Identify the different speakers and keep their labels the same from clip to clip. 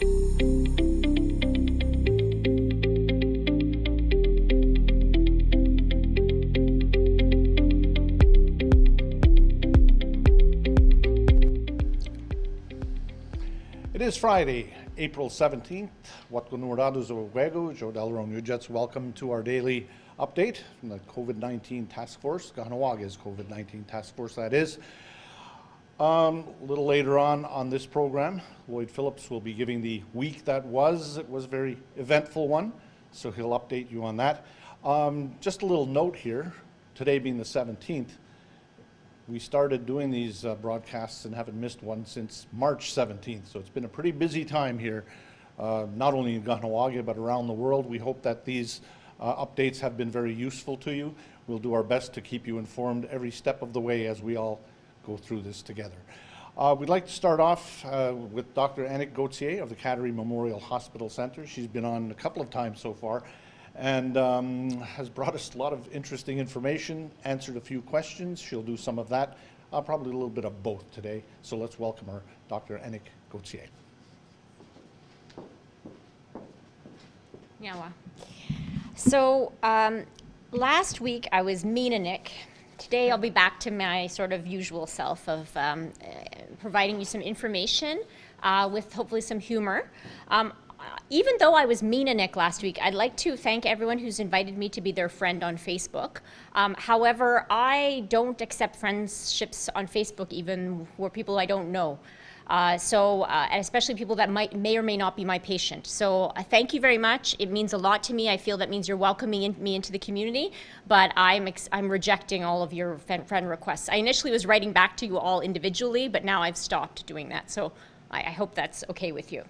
Speaker 1: It is Friday, April 17th. Welcome to our daily update from the COVID-19 task force, Kahnawake's COVID-19 task force, that is. A little later on this program, Lloyd Phillips will be giving the week that was. It was a very eventful one, so he'll update you on that. Just a little note here, today being the 17th, we started doing these broadcasts and haven't missed one since March 17th, so it's been a pretty busy time here, not only in Kahnawake but around the world. We hope that these updates have been very useful to you. We'll do our best to keep you informed every step of the way as we all go through this together. We'd like to start off with Dr. Annick Gauthier of the Kahnawake Memorial Hospital Center. She's been on a couple of times so far and has brought us a lot of interesting information, answered a few questions. She'll do some of that, probably a little bit of both today. So let's welcome her, Dr. Annick Gauthier.
Speaker 2: Kahnawà. So last week I was mean Annick. Today I'll be back to my sort of usual self of providing you some information with hopefully some humor. Even though I was mean Annick last week, I'd like to thank everyone who's invited me to be their friend on Facebook. However, I don't accept friendships on Facebook even for people I don't know. And especially people that may or may not be my patient. So thank you very much. It means a lot to me. I feel that means you're welcoming me into the community, but I'm rejecting all of your friend requests. I initially was writing back to you all individually, but now I've stopped doing that. So I hope that's okay with you.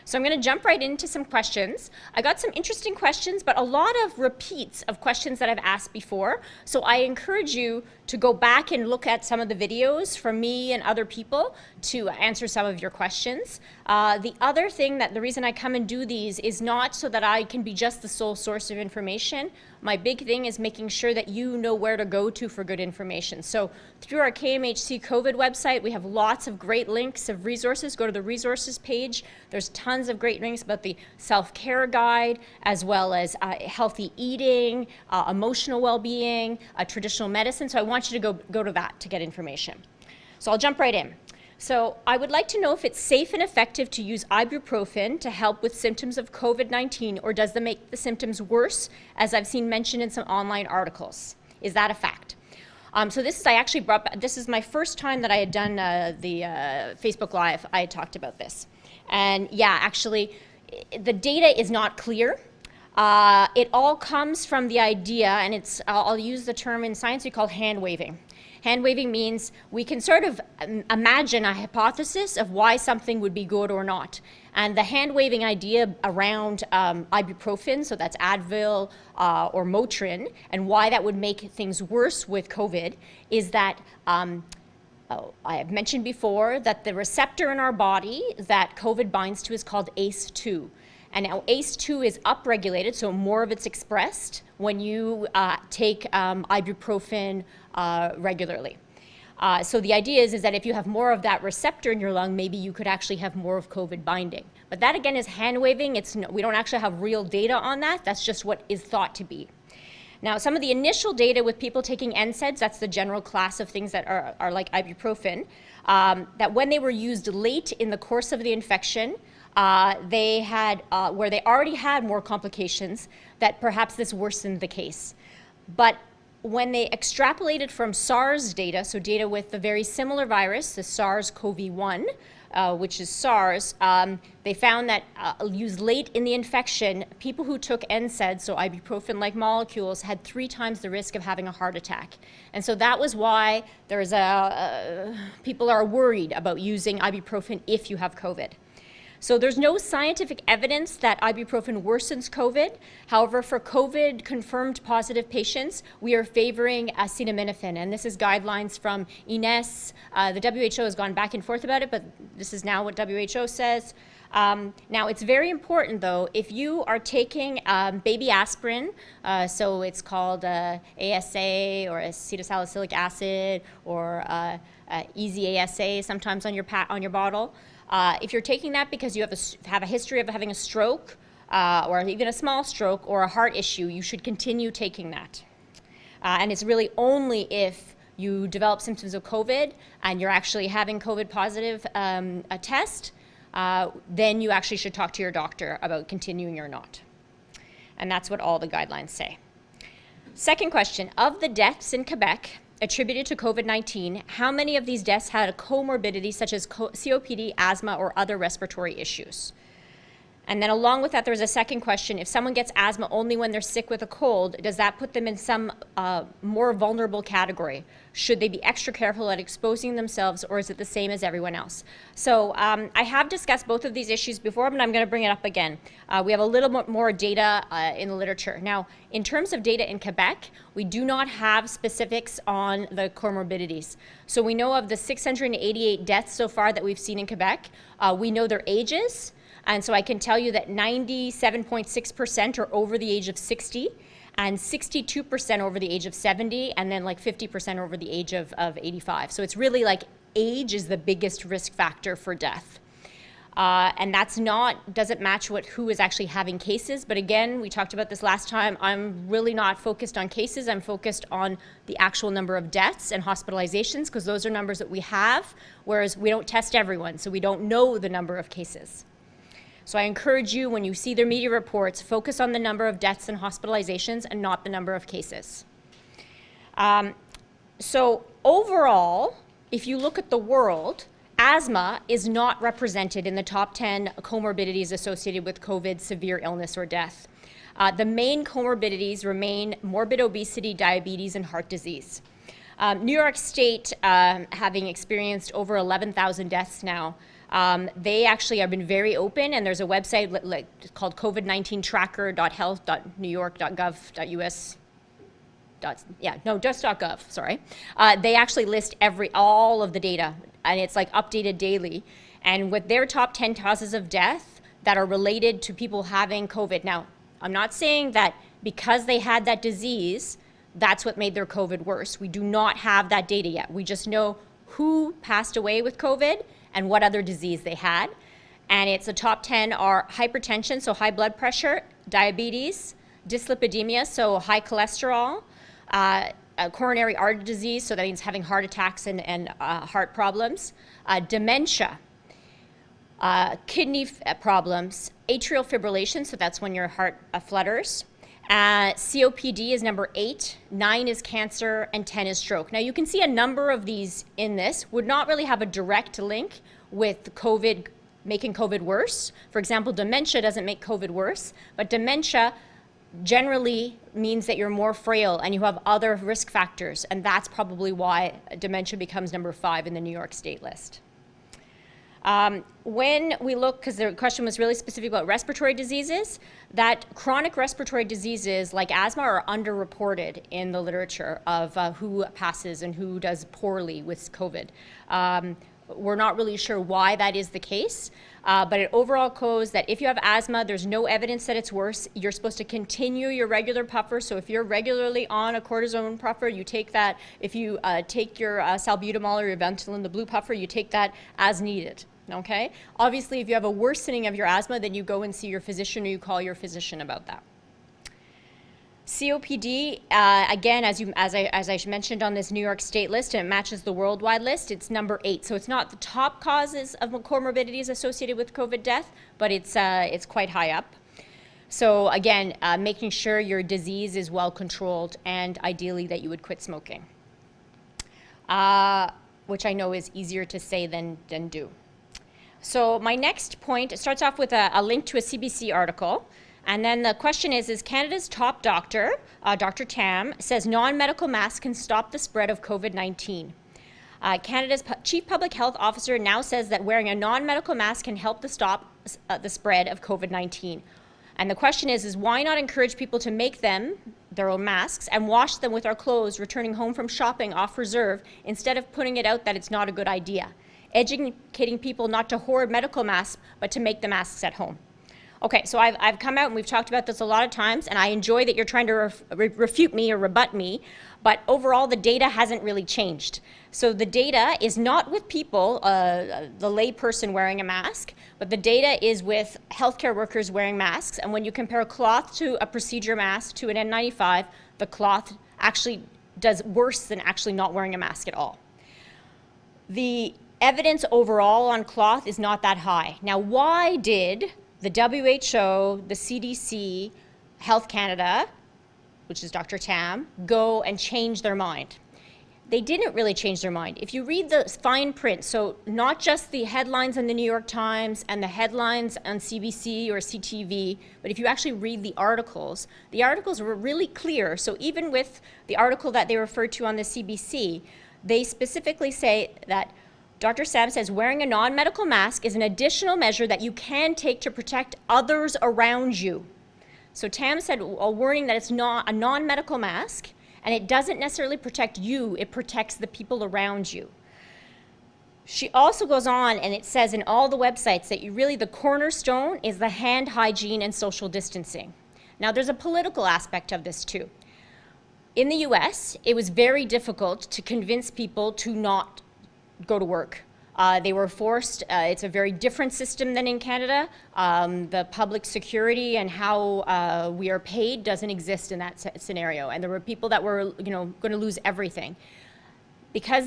Speaker 2: So I'm going to jump right into some questions. I got some interesting questions, but a lot of repeats of questions that I've asked before. So I encourage you to go back and look at some of the videos from me and other people to answer some of your questions. The other thing, that the reason I come and do these is not so that I can be just the sole source of information. My big thing is making sure that you know where to go to for good information. So through our KMHC COVID website, we have lots of great links of resources. Go to the resources page. There's tons of great links about the self-care guide, as well as healthy eating, emotional well-being, traditional medicine. So I want you to go to that to get information. So I'll jump right in. So I would like to know if it's safe and effective to use ibuprofen to help with symptoms of COVID-19, or does that make the symptoms worse, as I've seen mentioned in some online articles? Is that a fact? So this is my first time that I had done the Facebook Live. I had talked about this. And yeah, actually, the data is not clear. It all comes from the idea, and I'll use the term in science we call hand waving. Hand waving means we can sort of imagine a hypothesis of why something would be good or not. And the hand waving idea around ibuprofen, so that's Advil or Motrin, and why that would make things worse with COVID is that I have mentioned before that the receptor in our body that COVID binds to is called ACE2. And now ACE2 is upregulated, so more of it's expressed when you take ibuprofen regularly. So the idea is that if you have more of that receptor in your lung, maybe you could actually have more of COVID binding. But that again is hand waving. We don't actually have real data on that. That's just what is thought to be. Now, some of the initial data with people taking NSAIDs, that's the general class of things that are like ibuprofen, that when they were used late in the course of the infection, they had, where they already had more complications, that perhaps this worsened the case. But when they extrapolated from SARS data, so data with the very similar virus, the SARS-CoV-1, which is SARS, they found that used late in the infection, people who took NSAIDs, so ibuprofen-like molecules, had 3 times the risk of having a heart attack. And so that was why there's people are worried about using ibuprofen if you have COVID. So there's no scientific evidence that ibuprofen worsens COVID. However, for COVID-confirmed positive patients, we are favoring acetaminophen. And this is guidelines from INES. The WHO has gone back and forth about it, but this is now what WHO says. Now, it's very important, though, if you are taking baby aspirin, so it's called ASA or acetylsalicylic acid or Easy ASA sometimes on your bottle. If you're taking that because you have a history of having a stroke or even a small stroke or a heart issue, you should continue taking that. And it's really only if you develop symptoms of COVID and you're actually having COVID positive a test, then you actually should talk to your doctor about continuing or not. And that's what all the guidelines say. Second question, of the deaths in Quebec attributed to COVID-19, how many of these deaths had a comorbidity such as COPD, asthma, or other respiratory issues? And then along with that, there's a second question. If someone gets asthma only when they're sick with a cold, does that put them in some more vulnerable category? Should they be extra careful at exposing themselves, or is it the same as everyone else? So I have discussed both of these issues before, but I'm going to bring it up again. We have a little more data in the literature. Now, in terms of data in Quebec, we do not have specifics on the comorbidities. So we know of the 688 deaths so far that we've seen in Quebec. We know their ages. And so I can tell you that 97.6% are over the age of 60, and 62% over the age of 70, and then like 50% over the age of 85. So it's really like age is the biggest risk factor for death. And doesn't match who is actually having cases. But again, we talked about this last time, I'm really not focused on cases, I'm focused on the actual number of deaths and hospitalizations, because those are numbers that we have, whereas we don't test everyone, so we don't know the number of cases. So I encourage you, when you see their media reports, focus on the number of deaths and hospitalizations and not the number of cases. So overall, if you look at the world, asthma is not represented in the top 10 comorbidities associated with COVID, severe illness, or death. The main comorbidities remain morbid obesity, diabetes, and heart disease. New York State, having experienced over 11,000 deaths now, they actually have been very open, and there's a website called covid19tracker.health.newyork.gov.us. Just .gov, sorry. They actually list all of the data, and it's like updated daily. And with their top 10 causes of death that are related to people having COVID. Now, I'm not saying that because they had that disease, that's what made their COVID worse. We do not have that data yet. We just know who passed away with COVID and what other disease they had. And it's the top 10 are hypertension, so high blood pressure, diabetes, dyslipidemia, so high cholesterol, coronary artery disease, so that means having heart attacks and heart problems, dementia, kidney problems, atrial fibrillation, so that's when your heart flutters. COPD is number 8, 9 is cancer, and 10 is stroke. Now you can see a number of these in this would not really have a direct link with COVID, making COVID worse. For example, dementia doesn't make COVID worse, but dementia generally means that you're more frail and you have other risk factors, and that's probably why dementia becomes number 5 in the New York State list. When we look, because the question was really specific about respiratory diseases, that chronic respiratory diseases like asthma are underreported in the literature of who passes and who does poorly with COVID. We're not really sure why that is the case, but it overall goes that if you have asthma, there's no evidence that it's worse. You're supposed to continue your regular puffer. So if you're regularly on a cortisone puffer, you take that. If you take your salbutamol or your Ventolin, the blue puffer, you take that as needed. Okay? Obviously, if you have a worsening of your asthma, then you go and see your physician or you call your physician about that. COPD, again, as I mentioned on this New York State list, and it matches the worldwide list, it's number 8. So it's not the top causes of comorbidities associated with COVID death, but it's quite high up. So again, making sure your disease is well controlled, and ideally that you would quit smoking, which I know is easier to say than do. So my next point starts off with a link to a CBC article. And then the question is Canada's top doctor, Dr. Tam, says non-medical masks can stop the spread of COVID-19. Canada's Chief Public Health Officer now says that wearing a non-medical mask can help to stop the spread of COVID-19. And the question is why not encourage people to make their own masks and wash them with our clothes returning home from shopping off reserve instead of putting it out that it's not a good idea? educating people not to hoard medical masks, but to make the masks at home. Okay, so I've come out and we've talked about this a lot of times, and I enjoy that you're trying to refute me or rebut me, but overall the data hasn't really changed. So the data is not with people, the lay person wearing a mask, but the data is with healthcare workers wearing masks, and when you compare cloth to a procedure mask to an N95, the cloth actually does worse than actually not wearing a mask at all. The evidence overall on cloth is not that high. Now, why did the WHO, the CDC, Health Canada, which is Dr. Tam, go and change their mind? They didn't really change their mind. If you read the fine print, so not just the headlines in the New York Times and the headlines on CBC or CTV, but if you actually read the articles were really clear. So even with the article that they referred to on the CBC, they specifically say that Dr. Sam says wearing a non-medical mask is an additional measure that you can take to protect others around you. So Tam said a warning that it's not a non-medical mask, and it doesn't necessarily protect you, it protects the people around you. She also goes on and it says in all the websites that the cornerstone is the hand hygiene and social distancing. Now there's a political aspect of this too. In the US, it was very difficult to convince people to not go to work. They were forced. It's a very different system than in Canada. The public security and how we are paid doesn't exist in that scenario. And there were people that were, going to lose everything. Because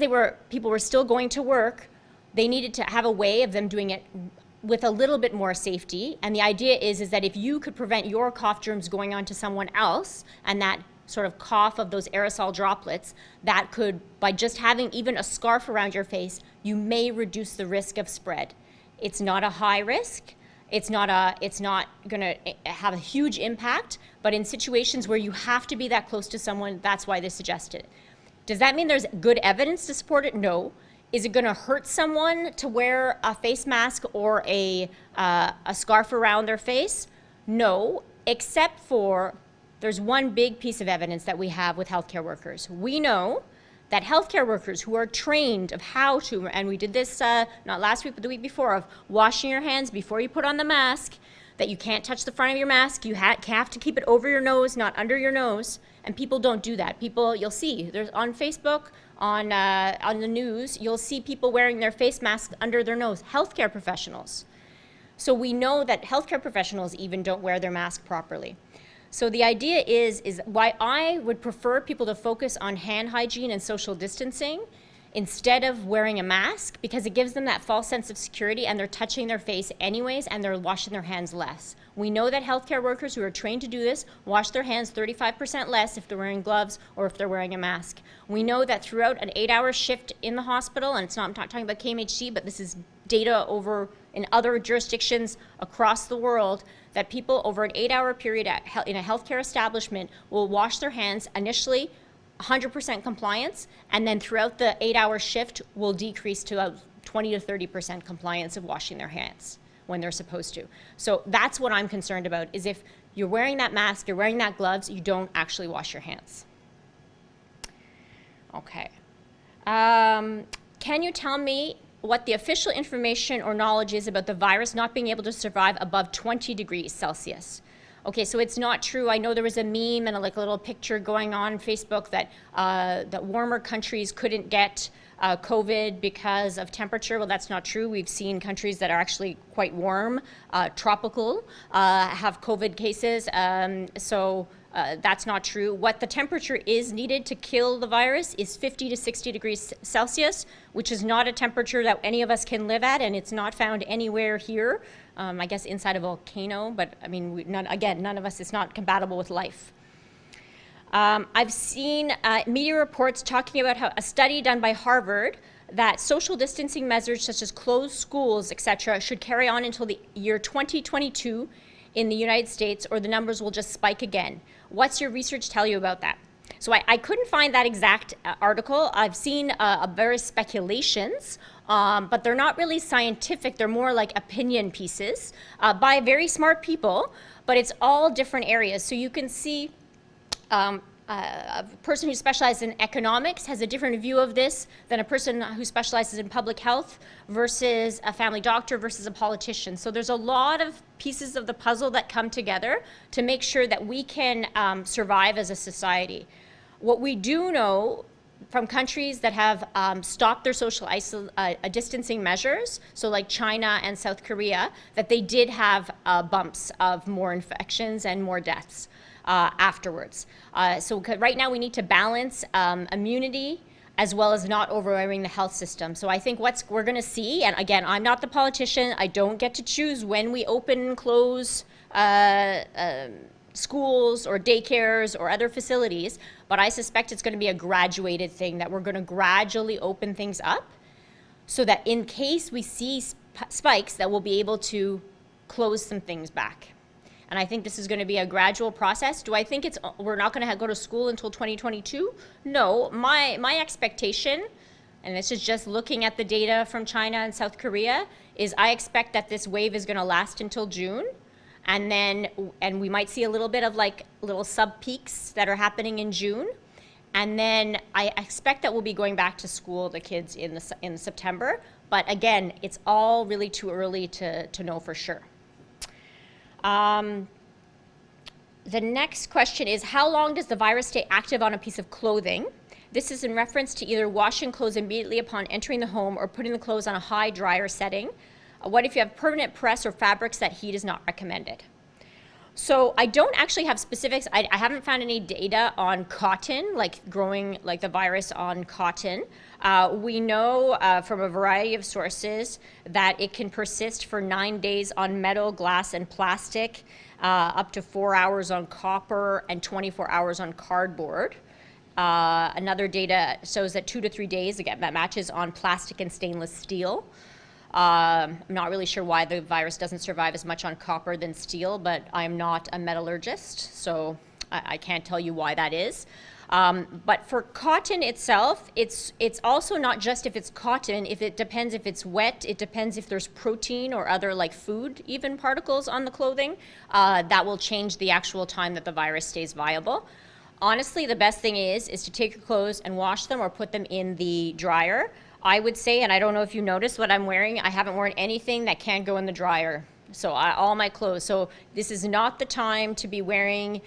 Speaker 2: people were still going to work, they needed to have a way of them doing it with a little bit more safety. And the idea is that if you could prevent your cough germs going on to someone else, and that sort of cough of those aerosol droplets, that could, by just having even a scarf around your face, you may reduce the risk of spread. It's not a high risk. It's not going to have a huge impact, but in situations where you have to be that close to someone, that's why they suggested it. Does that mean there's good evidence to support it? No. Is it going to hurt someone to wear a face mask or a scarf around their face? No, except for there's one big piece of evidence that we have with healthcare workers. We know that healthcare workers who are trained of how to, and we did this not last week, but the week before, of washing your hands before you put on the mask, that you can't touch the front of your mask, you have to keep it over your nose, not under your nose, and people don't do that. People, you'll see, there's on Facebook, on the news, you'll see people wearing their face masks under their nose, healthcare professionals. So we know that healthcare professionals even don't wear their mask properly. So the idea is why I would prefer people to focus on hand hygiene and social distancing instead of wearing a mask, because it gives them that false sense of security and they're touching their face anyways and they're washing their hands less. We know that healthcare workers who are trained to do this wash their hands 35% less if they're wearing gloves or if they're wearing a mask. We know that throughout an 8-hour shift in the hospital, and I'm not talking about KMHC, but this is data over in other jurisdictions across the world, that people over an 8-hour period in a healthcare establishment will wash their hands initially 100% compliance, and then throughout the 8-hour shift will decrease to 20 to 30% compliance of washing their hands when they're supposed to. So that's what I'm concerned about, is if you're wearing that mask, you're wearing that gloves, you don't actually wash your hands. Okay. Can you tell me what the official information or knowledge is about the virus not being able to survive above 20 degrees Celsius? Okay, so it's not true. I know there was a meme and a little picture going on Facebook that that warmer countries couldn't get COVID because of temperature. Well, that's not true. We've seen countries that are actually quite warm, tropical, have COVID cases. That's not true. What the temperature is needed to kill the virus is 50 to 60 degrees Celsius, which is not a temperature that any of us can live at, and it's not found anywhere here. I guess inside a volcano, but I mean, none of us, it's not compatible with life. I've seen media reports talking about how a study done by Harvard that social distancing measures such as closed schools, etc., should carry on until the year 2022 in the United States, or the numbers will just spike again. What's your research tell you about that? So I couldn't find that exact article. I've seen various speculations, but they're not really scientific. They're more like opinion pieces by very smart people, but it's all different areas. So you can see a person who specializes in economics has a different view of this than a person who specializes in public health versus a family doctor versus a politician. So there's a lot of pieces of the puzzle that come together to make sure that we can survive as a society. What we do know from countries that have stopped their social distancing measures, so like China and South Korea, that they did have bumps of more infections and more deaths afterwards. So right now we need to balance immunity as well as not overwhelming the health system. So I think what we're gonna see, and again, I'm not the politician, I don't get to choose when we open and close schools or daycares or other facilities, but I suspect it's going to be a graduated thing, that we're going to gradually open things up so that in case we see spikes, that we'll be able to close some things back. And I think this is going to be a gradual process. Do I think we're not going to go to school until 2022? No, my expectation, and this is just looking at the data from China and South Korea, is I expect that this wave is going to last until June. And we might see a little bit of like little sub peaks that are happening in June. And then I expect that we'll be going back to school, the kids in September. But again, it's all really too early to know for sure. The next question is, how long does the virus stay active on a piece of clothing? This is in reference to either washing clothes immediately upon entering the home or putting the clothes on a high dryer setting. What if you have permanent press or fabrics that heat is not recommended? So I don't actually have specifics. I haven't found any data on cotton, like growing like the virus on cotton. We know from a variety of sources that it can persist for 9 days on metal, glass, and plastic, up to 4 hours on copper, and 24 hours on cardboard. Another data shows that 2 to 3 days, again, that matches on plastic and stainless steel. I'm not really sure why the virus doesn't survive as much on copper than steel, but I'm not a metallurgist, so I can't tell you why that is. But for cotton itself, it's also not just if it's cotton. If it depends if it's wet, it depends if there's protein or other like food, even particles on the clothing. That will change the actual time that the virus stays viable. Honestly, the best thing is to take your clothes and wash them or put them in the dryer. I would say, and I don't know if you noticed what I'm wearing, I haven't worn anything that can't go in the dryer. So all my clothes. So this is not the time to be wearing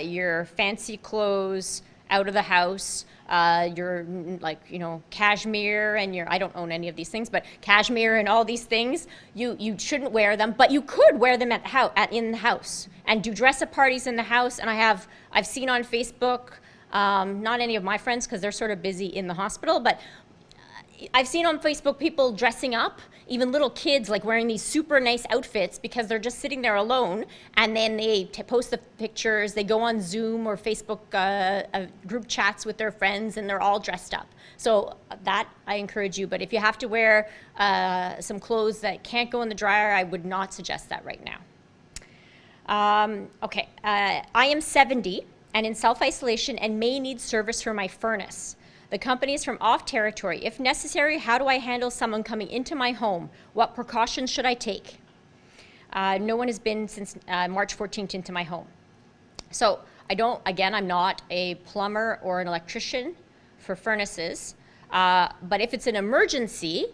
Speaker 2: your fancy clothes out of the house, your like, you know, cashmere and your, I don't own any of these things, but cashmere and all these things, you shouldn't wear them, but you could wear them in the house and do dress-up parties in the house. And I've seen on Facebook, not any of my friends because they're sort of busy in the hospital, but I've seen on Facebook people dressing up, even little kids like wearing these super nice outfits because they're just sitting there alone, and then they post the pictures, they go on Zoom or Facebook group chats with their friends, and they're all dressed up. So that I encourage you, but if you have to wear some clothes that can't go in the dryer, I would not suggest that right now. Okay, I am 70 and in self-isolation and may need service for my furnace. The company is from off territory. If necessary, how do I handle someone coming into my home? What precautions should I take? No one has been since March 14th into my home. So I'm not a plumber or an electrician for furnaces, but if it's an emergency,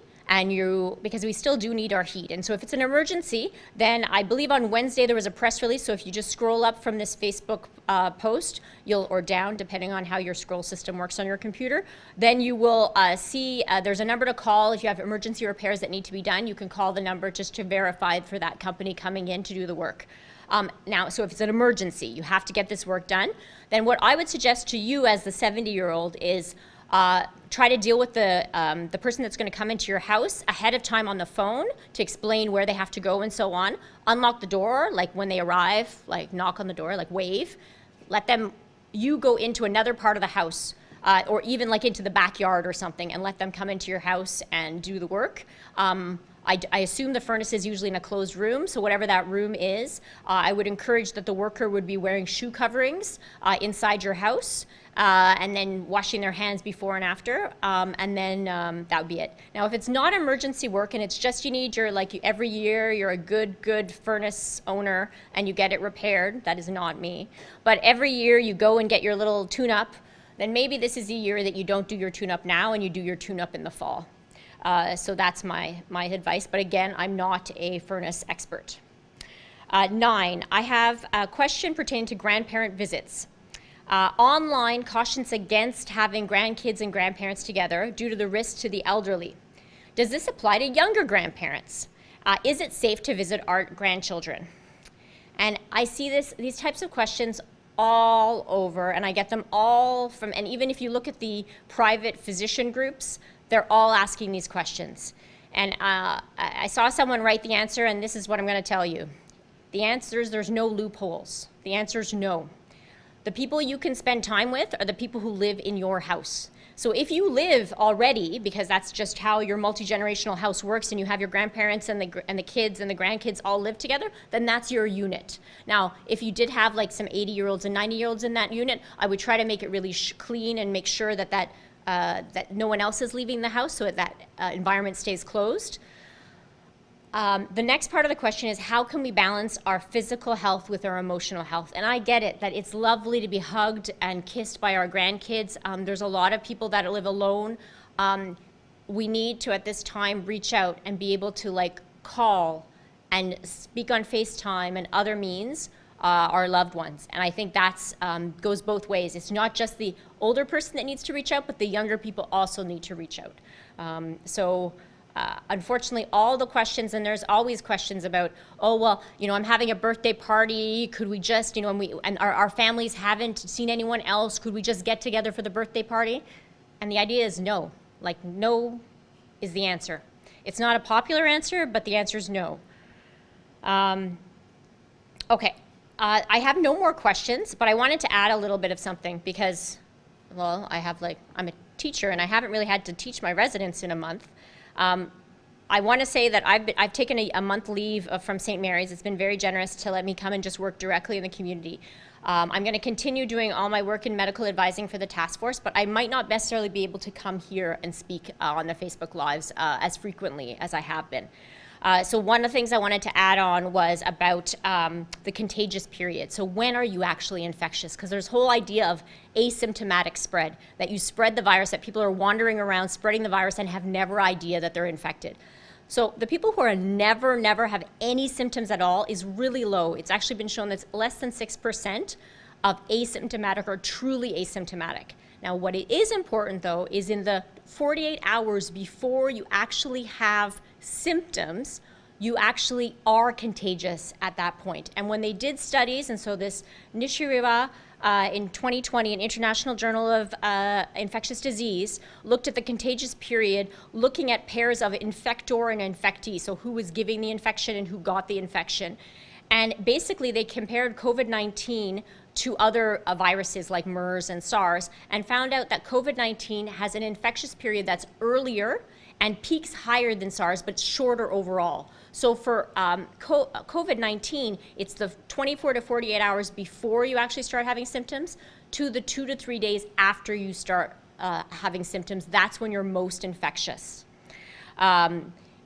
Speaker 2: because we still do need our heat. And so if it's an emergency, then I believe on Wednesday there was a press release. So if you just scroll up from this Facebook post, or down, depending on how your scroll system works on your computer, then you will see there's a number to call. If you have emergency repairs that need to be done, you can call the number just to verify for that company coming in to do the work. Now, so if it's an emergency, you have to get this work done, then what I would suggest to you as the 70-year-old is try to deal with the person that's going to come into your house ahead of time on the phone to explain where they have to go and so on. Unlock the door, like when they arrive, like knock on the door, like wave. You go into another part of the house, or even like into the backyard or something, and let them come into your house and do the work. I assume the furnace is usually in a closed room, so whatever that room is, I would encourage that the worker would be wearing shoe coverings inside your house, and then washing their hands before and after, and then that would be it. Now, if it's not emergency work and it's just you need your, like, every year you're a good furnace owner and you get it repaired, that is not me, but every year you go and get your little tune-up, then maybe this is the year that you don't do your tune-up now and you do your tune-up in the fall. So that's my advice, but again, I'm not a furnace expert. 9, I have a question pertaining to grandparent visits. Online cautions against having grandkids and grandparents together due to the risk to the elderly. Does this apply to younger grandparents? Is it safe to visit our grandchildren? And I see these types of questions all over, and I get them all from, and even if you look at the private physician groups, they're all asking these questions. And I saw someone write the answer, and this is what I'm going to tell you. The answer is there's no loopholes. The answer is no. The people you can spend time with are the people who live in your house. So if you live already, because that's just how your multi-generational house works, and you have your grandparents and the kids and the grandkids all live together, then that's your unit. Now, if you did have like some 80-year-olds and 90-year-olds in that unit, I would try to make it really clean and make sure that no one else is leaving the house, so that environment stays closed. The next part of the question is, how can we balance our physical health with our emotional health? And I get it, that it's lovely to be hugged and kissed by our grandkids. There's a lot of people that live alone. We need to, at this time, reach out and be able to like call and speak on FaceTime and other means our loved ones. And I think that's goes both ways. It's not just the older person that needs to reach out, but the younger people also need to reach out. Unfortunately, all the questions, and there's always questions about, oh, well, you know, I'm having a birthday party, could we just, you know, and our families haven't seen anyone else, could we just get together for the birthday party? And the idea is no. Like, no is the answer. It's not a popular answer, but the answer is no. Okay, I have no more questions, but I wanted to add a little bit of something because, well, I'm a teacher and I haven't really had to teach my residents in a month. I want to say that I've taken a month leave from St. Mary's. It's been very generous to let me come and just work directly in the community. I'm going to continue doing all my work in medical advising for the task force, but I might not necessarily be able to come here and speak on the Facebook Lives as frequently as I have been. So one of the things I wanted to add on was about the contagious period. So when are you actually infectious? Because there's whole idea of asymptomatic spread, that you spread the virus, that people are wandering around spreading the virus and have never idea that they're infected. So the people who are never have any symptoms at all is really low. It's actually been shown that less than 6% of asymptomatic or truly asymptomatic. Now, what it is important, though, is in the 48 hours before you actually have symptoms, you actually are contagious at that point. And when they did studies, and so this Nishiriwa in 2020, an International Journal of Infectious Disease, looked at the contagious period, looking at pairs of infector and infectee, so who was giving the infection and who got the infection. And basically, they compared COVID-19 to other viruses like MERS and SARS, and found out that COVID-19 has an infectious period that's earlier and peaks higher than SARS, but shorter overall. So for COVID-19, it's the 24 to 48 hours before you actually start having symptoms to the 2 to 3 days after you start having symptoms. That's when you're most infectious.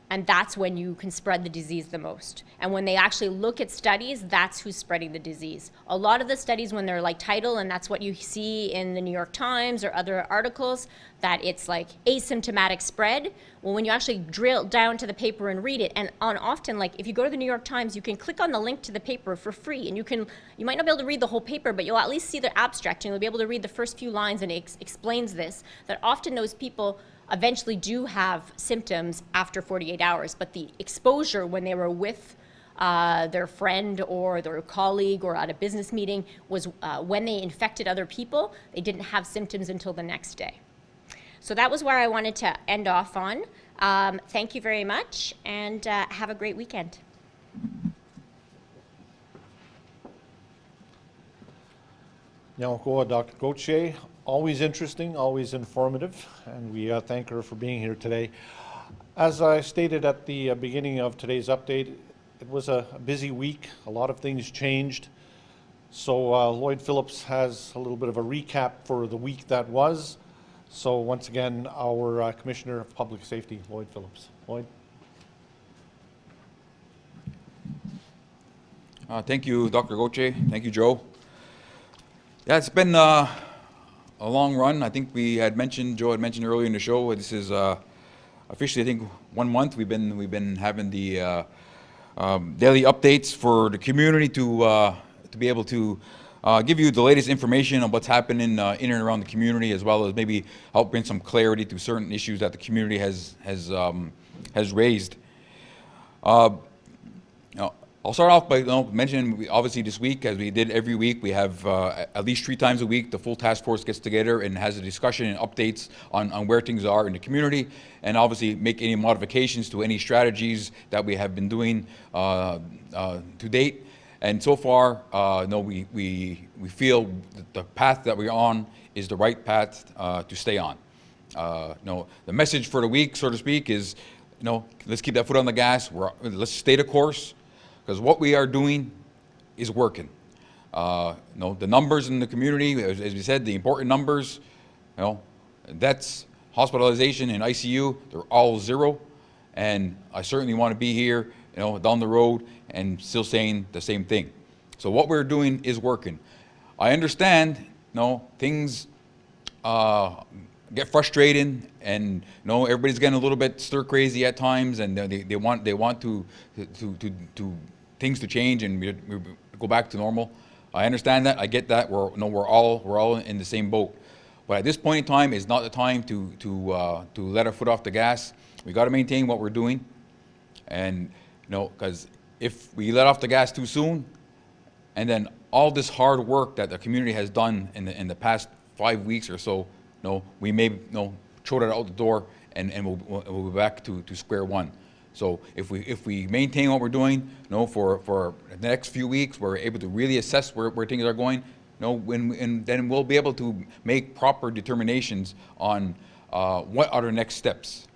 Speaker 2: And that's when you can spread the disease the most. And when they actually look at studies, that's who's spreading the disease. A lot of the studies, when they're like title, and that's what you see in the New York Times or other articles, that it's like asymptomatic spread. Well, when you actually drill down to the paper and read it, and often, like if you go to the New York Times, you can click on the link to the paper for free, and you might not be able to read the whole paper, but you'll at least see the abstract, and you'll be able to read the first few lines, and it explains this, that often those people eventually do have symptoms after 48 hours, but the exposure when they were with their friend or their colleague or at a business meeting was when they infected other people, they didn't have symptoms until the next day. So that was where I wanted to end off on. Thank you very much, and have a great weekend.
Speaker 1: Dr. Gauthier, always interesting, always informative, and we thank her for being here today. As I stated at the beginning of today's update, it was a busy week. A lot of things changed. So Lloyd Phillips has a little bit of a recap for the week that was. So once again, our Commissioner of Public Safety, Lloyd Phillips. Lloyd.
Speaker 3: Thank you, Dr. Gauthier. Thank you, Joe. Yeah, it's been a long run. I think Joe had mentioned earlier in the show, this is officially, I think, 1 month. We've been having the daily updates for the community to be able to give you the latest information on what's happening in and around the community, as well as maybe help bring some clarity to certain issues that the community has raised. I'll start off by mentioning, obviously this week, as we did every week, we have at least 3 times a week, the full task force gets together and has a discussion and updates on where things are in the community, and obviously make any modifications to any strategies that we have been doing to date. And so far, we feel that the path that we're on is the right path to stay on. The message for the week, so to speak, is let's keep that foot on the gas. Let's stay the course, because what we are doing is working. The numbers in the community, as we said, the important numbers, that's hospitalization and ICU, they're all 0. And I certainly want to be here, down the road and still saying the same thing. So what we're doing is working. I understand, things get frustrating, and everybody's getting a little bit stir crazy at times, and they want to things to change and we go back to normal. I understand that. I get that. We're all in the same boat. But at this point in time, is not the time to let our foot off the gas. We got to maintain what we're doing, and because if we let off the gas too soon, and then all this hard work that the community has done in the past 5 weeks or so, we may throw that out the door, and we'll be back to square one. So if we maintain what we're doing, for the next few weeks, we're able to really assess where things are going, and then we'll be able to make proper determinations on what are the next steps.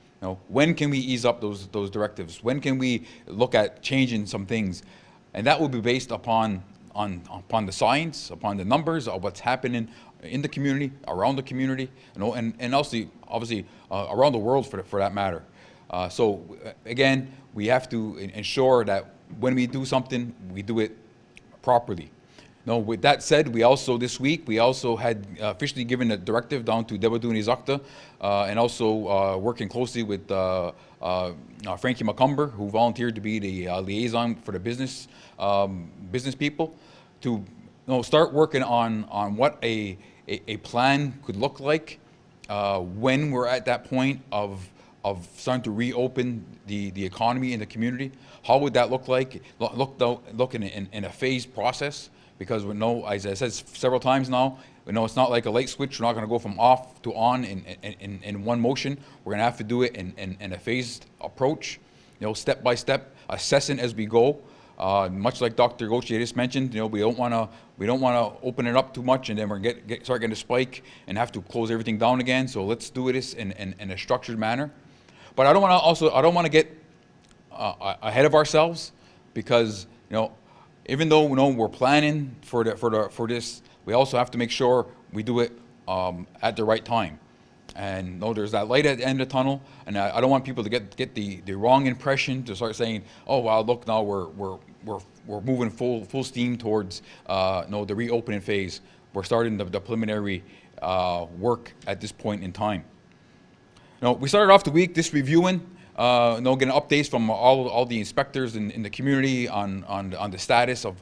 Speaker 3: When can we ease up those directives? When can we look at changing some things? And that will be based upon the science, upon the numbers of what's happening in the community, around the community, and also obviously around the world for that matter. So again, we have to ensure that when we do something, we do it properly. With that said, this week, we also had officially given a directive down to Debaduni Zakta, and also working closely with Frankie McCumber, who volunteered to be the liaison for the business people, to start working on what a plan could look like when we're at that point of starting to reopen the economy in the community. How would that look like? Look in a phased process, because we know, as I said several times now, it's not like a light switch. We're not going to go from off to on in one motion. We're going to have to do it in a phased approach, step by step, assessing as we go. Much like Dr. Gauthier just mentioned, we don't want to open it up too much, and then we're start getting a spike and have to close everything down again. So let's do this in a structured manner. But I don't want to get ahead of ourselves, because even though we're planning for this, we also have to make sure we do it at the right time. And there's that light at the end of the tunnel, and I don't want people to get the wrong impression, to start saying, oh wow, look, now we're moving full steam towards the reopening phase. We're starting the preliminary work at this point in time. We started off the week just reviewing, getting updates from all the inspectors in the community on the status of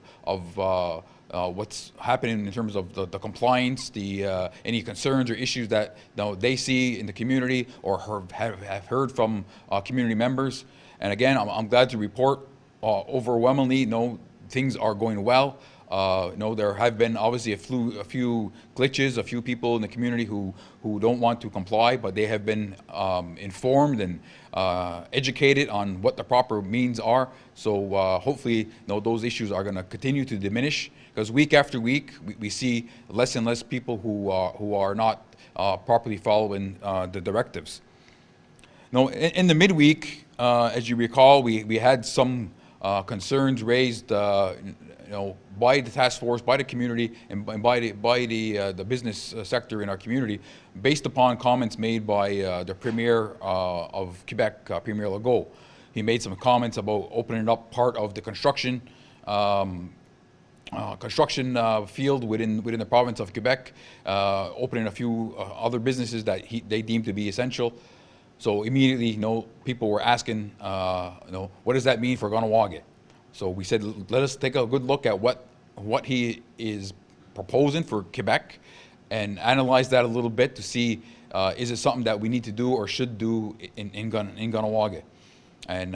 Speaker 3: what's happening in terms of the compliance, any concerns or issues that they see in the community or have heard from community members. And again, I'm glad to report overwhelmingly, things are going well. There have been obviously a few glitches, a few people in the community who don't want to comply, but they have been informed and educated on what the proper means are. So hopefully, those issues are going to continue to diminish, because week after week we see less and less people who are not properly following the directives. No, in the midweek, as you recall, we had some concerns raised, by the task force, by the community, and by the business sector in our community, based upon comments made by the Premier of Quebec, Premier Legault. He made some comments about opening up part of the construction field within the province of Quebec, opening a few other businesses that they deemed to be essential. So immediately, people were asking, what does that mean for Kahnawake? So we said, let us take a good look at what he is proposing for Quebec and analyze that a little bit to see, is it something that we need to do or should do in Kahnawake? And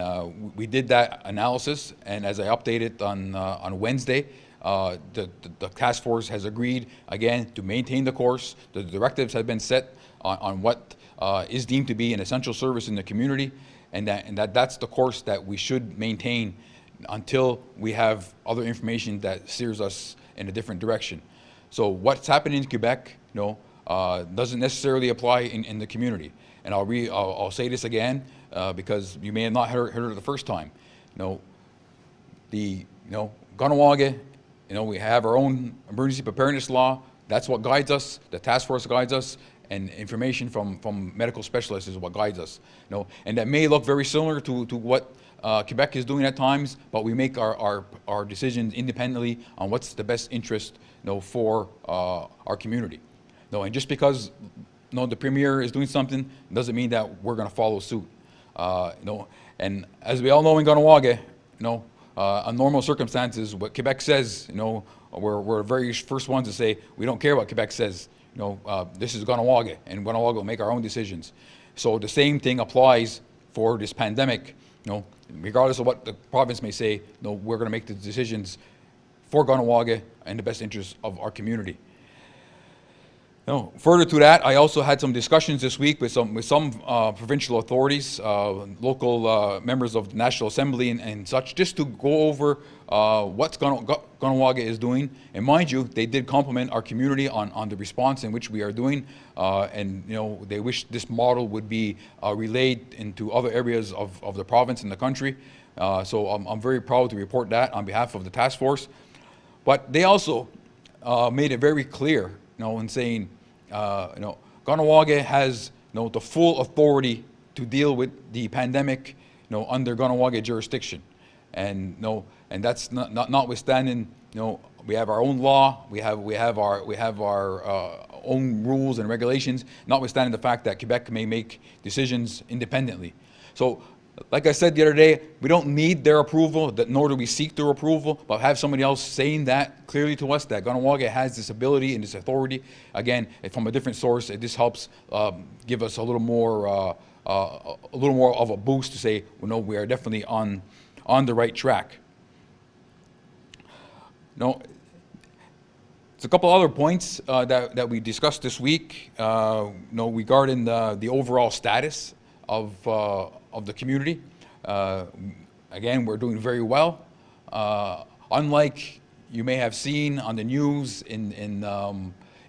Speaker 3: we did that analysis, and as I updated on Wednesday, the task force has agreed, again, to maintain the course. The directives have been set on what is deemed to be an essential service in the community, and that's the course that we should maintain until we have other information that steers us in a different direction. So what's happening in Quebec, doesn't necessarily apply in the community. And I'll say this again because you may have not heard it the first time. Kahnawake, we have our own emergency preparedness law. That's what guides us. The task force guides us, and information from medical specialists is what guides us. And that may look very similar to what Quebec is doing at times, but we make our decisions independently on what's the best interest, for our community. And just because the Premier is doing something doesn't mean that we're going to follow suit. And as we all know in Kahnawake, on normal circumstances, what Quebec says, we're the very first ones to say we don't care what Quebec says. This is Kahnawake, and Kahnawake will make our own decisions. So the same thing applies for this pandemic. Regardless of what the province may say, we're going to make the decisions for Kahnawake and the best interest of our community. Further to that, I also had some discussions this week with some provincial authorities, local members of the National Assembly and such, just to go over what Kahnawake is doing. And mind you, they did compliment our community on the response in which we are doing, and they wish this model would be relayed into other areas of the province and the country. So I'm very proud to report that on behalf of the task force. But they also made it very clear, in saying, Kahnawake has the full authority to deal with the pandemic, under Kahnawake jurisdiction, and that's notwithstanding, we have our own law, we have our own rules and regulations, notwithstanding the fact that Quebec may make decisions independently. So, like I said the other day, we don't need their approval, nor do we seek their approval, but have somebody else saying that clearly to us, that Kahnawake has this ability and this authority. Again, from a different source, this helps give us a little more of a boost to say, we are definitely on the right track. There's a couple other points that we discussed this week, regarding the overall status of the community. Again, we're doing very well. Unlike you may have seen on the news in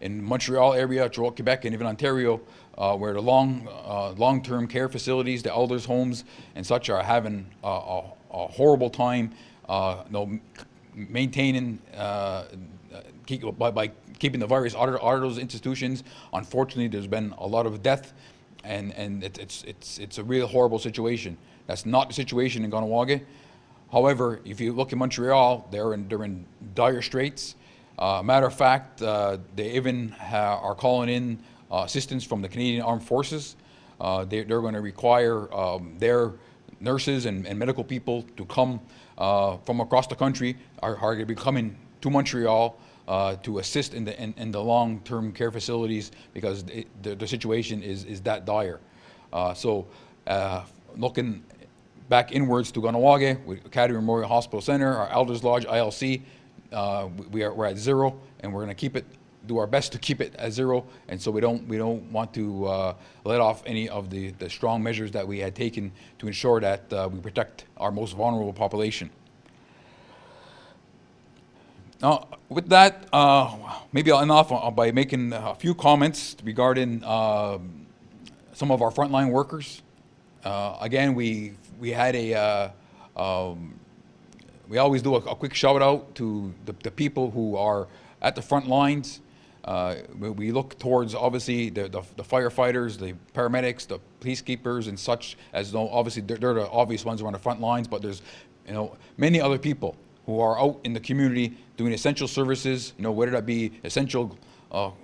Speaker 3: Montreal area, throughout Quebec, and even Ontario, where the long-term care facilities, the elders' homes, and such are having a horrible time, maintaining by keeping the virus out of those institutions. Unfortunately, there's been a lot of death. And it's a real horrible situation. That's not the situation in Kahnawake. However, if you look at Montreal, they're in dire straits. Matter of fact, they even are calling in assistance from the Canadian Armed Forces. They're going to require their nurses and medical people to come from across the country, are going to be coming to Montreal to assist in the long-term care facilities, because the situation is that dire. So looking back inwards to Kahnawake, with Academy Memorial Hospital Center, our Elders Lodge, ILC, we're at zero, and we're going to do our best to keep it at zero. And so we don't want to let off any of the strong measures that we had taken to ensure that we protect our most vulnerable population. Now, with that, maybe I'll end off by making a few comments regarding some of our frontline workers. Again, we had we always do a quick shout out to the people who are at the front lines. We look towards obviously the firefighters, the paramedics, the peacekeepers, and such, as though obviously they're the obvious ones who are on the front lines, but there's many other people who are out in the community doing essential services, whether that be essential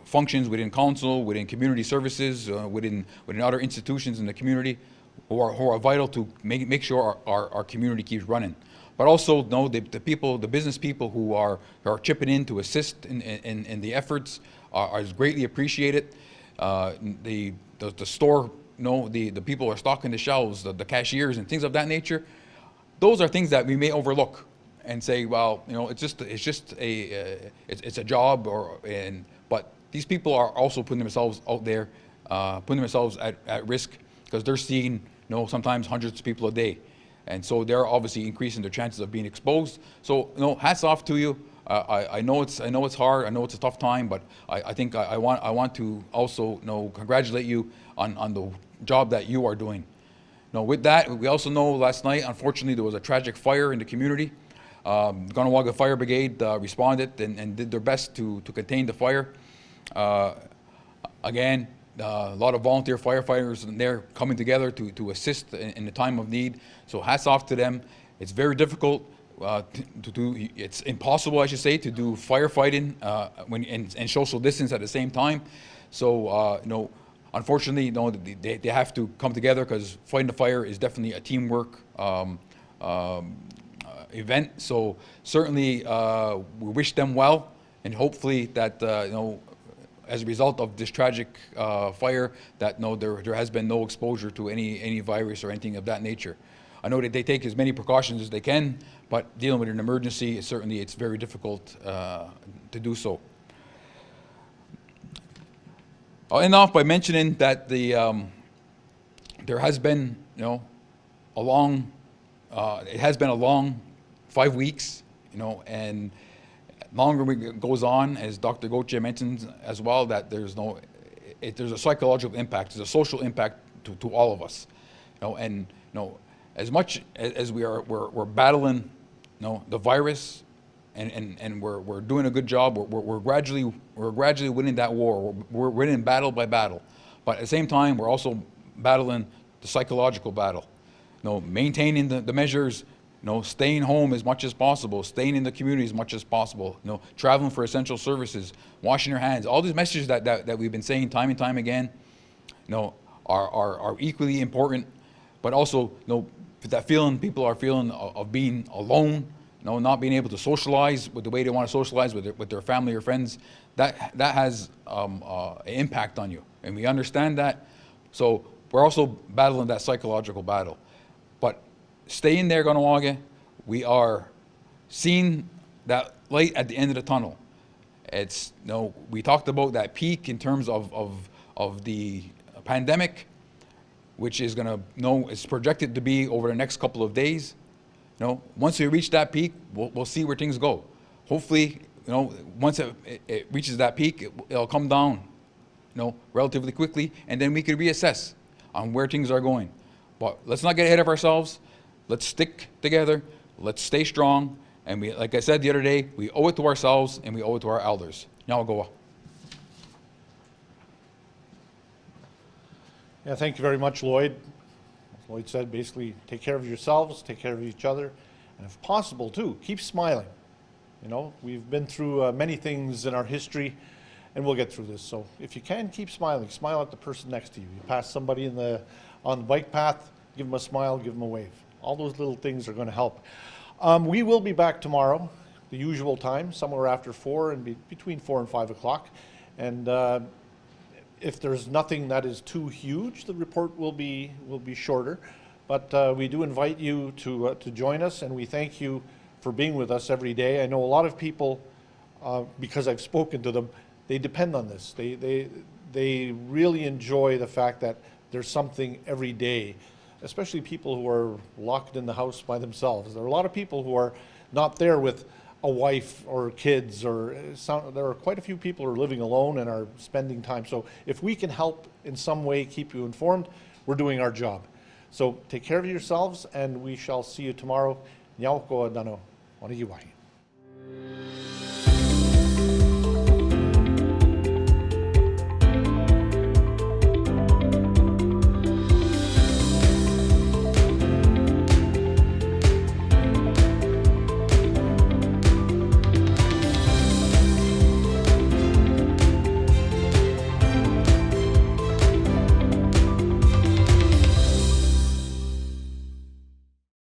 Speaker 3: functions within council, within community services, within other institutions in the community, who are vital to make sure our community keeps running. But also the people, the business people who are chipping in to assist in the efforts are greatly appreciated. The store, the people who are stocking the shelves, the cashiers and things of that nature. Those are things that we may overlook and say, well, it's a job, but these people are also putting themselves out there, putting themselves at risk, because they're seeing sometimes hundreds of people a day. And so they're obviously increasing their chances of being exposed. So, hats off to you. I know it's hard. I know it's a tough time, but I think I want to also congratulate you on the job that you are doing. With that, we also know last night, unfortunately, there was a tragic fire in the community. Kahnawake Fire Brigade responded and did their best to contain the fire. Again, a lot of volunteer firefighters, and they're coming together to assist in the time of need. So hats off to them. It's very difficult to do. It's impossible, I should say, to do firefighting and social distance at the same time. So unfortunately, they have to come together, because fighting the fire is definitely a teamwork event. So certainly we wish them well, and hopefully that as a result of this tragic fire, that there has been no exposure to any virus or anything of that nature. I know that they take as many precautions as they can, but dealing with an emergency, it's very difficult to do so. I'll end off by mentioning that there has been a long 5 weeks, and longer it goes on, as Dr. Gauthier mentioned as well, that there's a psychological impact, there's a social impact to all of us, as much as we're battling, the virus, and we're doing a good job. We're gradually winning that war. We're winning battle by battle, but at the same time, we're also battling the psychological battle. Maintaining the measures. Staying home as much as possible, staying in the community as much as possible, traveling for essential services, washing your hands. All these messages that we've been saying time and time again, are equally important. But also, that feeling people are feeling of being alone, not being able to socialize with the way they want to socialize with their family or friends, that has an impact on you, and we understand that. So we're also battling that psychological battle. But staying there, Kahnawake, we are seeing that light at the end of the tunnel. It's we talked about that peak in terms of the pandemic, which is it's projected to be over the next couple of days. Once we reach that peak, we'll see where things go. Hopefully, once it reaches that peak, it'll come down, relatively quickly, and then we can reassess on where things are going. But let's not get ahead of ourselves. Let's stick together. Let's stay strong. And we, like I said the other day, we owe it to ourselves and we owe it to our elders. Kahnawake.
Speaker 1: Yeah, thank you very much, Lloyd. As Lloyd said, basically, take care of yourselves, take care of each other, and if possible, too, keep smiling. We've been through many things in our history, and we'll get through this. So if you can, keep smiling. Smile at the person next to you. You pass somebody on the bike path, give them a smile, give them a wave. All those little things are going to help. We will be back tomorrow, the usual time, somewhere after 4 and between 4 and 5 o'clock. And if there's nothing that is too huge, the report will be shorter. But we do invite you to join us, and we thank you for being with us every day. I know a lot of people, because I've spoken to them, they depend on this. They really enjoy the fact that there's something every day, especially people who are locked in the house by themselves. There are a lot of people who are not there with a wife or kids, or there are quite a few people who are living alone and are spending time. So if we can help in some way keep you informed, we're doing our job. So take care of yourselves, and we shall see you tomorrow. Nyao ko dano. Wanagiwahi.